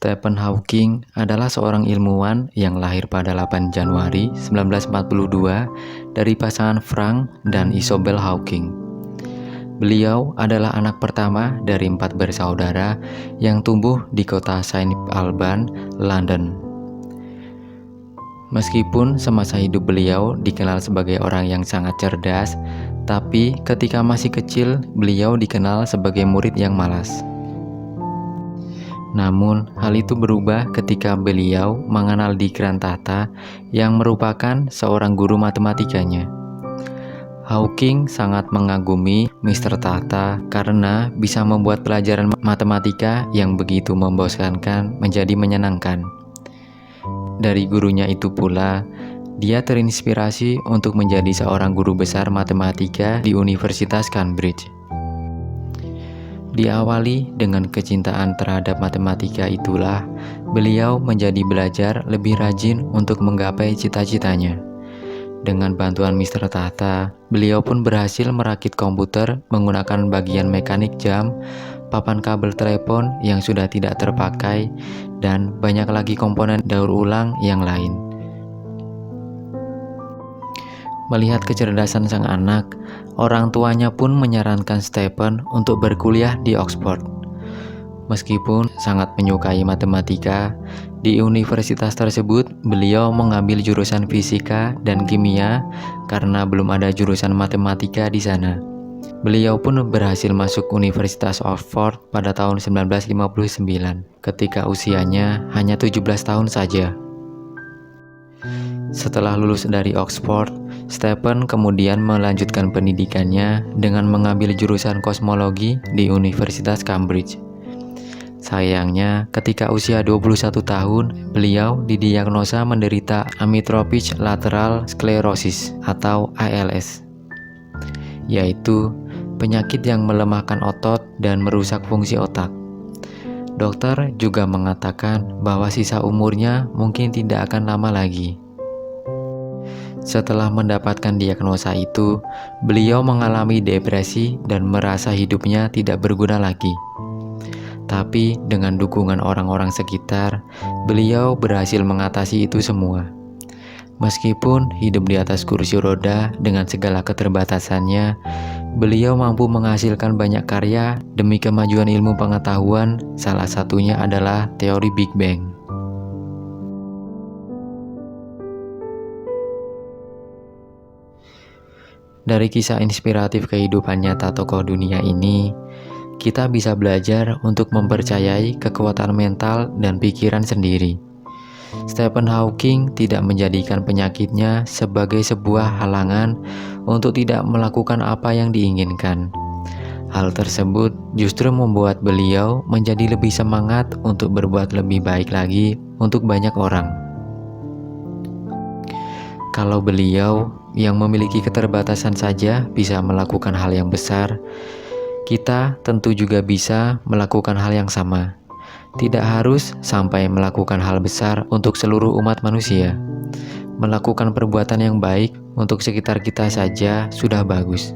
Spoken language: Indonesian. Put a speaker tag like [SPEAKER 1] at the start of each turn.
[SPEAKER 1] Stephen Hawking adalah seorang ilmuwan yang lahir pada 8 Januari 1942 dari pasangan Frank dan Isobel Hawking. Beliau adalah anak pertama dari 4 bersaudara yang tumbuh di kota Saint Alban, London. Meskipun semasa hidup beliau dikenal sebagai orang yang sangat cerdas, tapi ketika masih kecil beliau dikenal sebagai murid yang malas. Namun, hal itu berubah ketika beliau mengenal Dikran Tahta yang merupakan seorang guru matematikanya. Hawking sangat mengagumi Mr. Tahta karena bisa membuat pelajaran matematika yang begitu membosankan menjadi menyenangkan. Dari gurunya itu pula, dia terinspirasi untuk menjadi seorang guru besar matematika di Universitas Cambridge. Diawali dengan kecintaan terhadap matematika itulah, beliau menjadi belajar lebih rajin untuk menggapai cita-citanya. Dengan bantuan Mr. Tahta, beliau pun berhasil merakit komputer menggunakan bagian mekanik jam, papan kabel telepon yang sudah tidak terpakai, dan banyak lagi komponen daur ulang yang lain. Melihat kecerdasan sang anak, orang tuanya pun menyarankan Stephen untuk berkuliah di Oxford. Meskipun sangat menyukai matematika, di universitas tersebut beliau mengambil jurusan fisika dan kimia karena belum ada jurusan matematika di sana. Beliau pun berhasil masuk Universitas Oxford pada tahun 1959 ketika usianya hanya 17 tahun saja. Setelah lulus dari Oxford, Stephen kemudian melanjutkan pendidikannya dengan mengambil jurusan kosmologi di Universitas Cambridge. Sayangnya, ketika usia 21 tahun, beliau didiagnosa menderita amyotrophic lateral sclerosis atau ALS, yaitu penyakit yang melemahkan otot dan merusak fungsi otak. Dokter juga mengatakan bahwa sisa umurnya mungkin tidak akan lama lagi. Setelah mendapatkan diagnosa itu, beliau mengalami depresi dan merasa hidupnya tidak berguna lagi. Tapi dengan dukungan orang-orang sekitar, beliau berhasil mengatasi itu semua. Meskipun hidup di atas kursi roda dengan segala keterbatasannya, beliau mampu menghasilkan banyak karya demi kemajuan ilmu pengetahuan, salah satunya adalah teori Big Bang. Dari kisah inspiratif kehidupan nyata tokoh dunia ini, kita bisa belajar untuk mempercayai kekuatan mental dan pikiran sendiri. Stephen Hawking tidak menjadikan penyakitnya sebagai sebuah halangan untuk tidak melakukan apa yang diinginkan. Hal tersebut justru membuat beliau menjadi lebih semangat untuk berbuat lebih baik lagi untuk banyak orang. Kalau beliau yang memiliki keterbatasan saja bisa melakukan hal yang besar, kita tentu juga bisa melakukan hal yang sama. Tidak harus sampai melakukan hal besar untuk seluruh umat manusia. Melakukan perbuatan yang baik untuk sekitar kita saja sudah bagus.